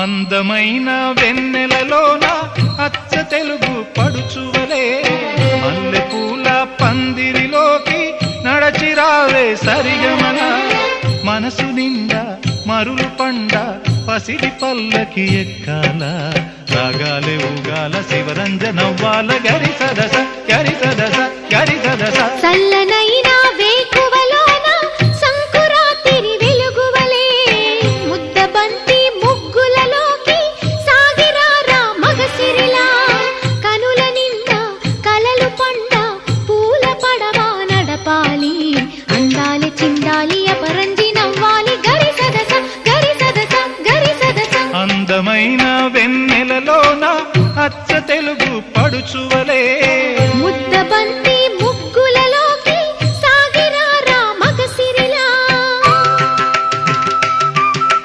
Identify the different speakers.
Speaker 1: అందమైన వెన్నెలలోన అచ్చ తెలుగు పడుచువలే మల్లెపూల పందిరిలోకి నడచిరావే సరిగమన మనసు నిండా మరులు పండ పసిడి పల్లకి ఎక్కాల రాగాలే ఊగాల శివరంజనవ్వాల గరి సదస గరి సదస గరి సదస
Speaker 2: చల్లనైనా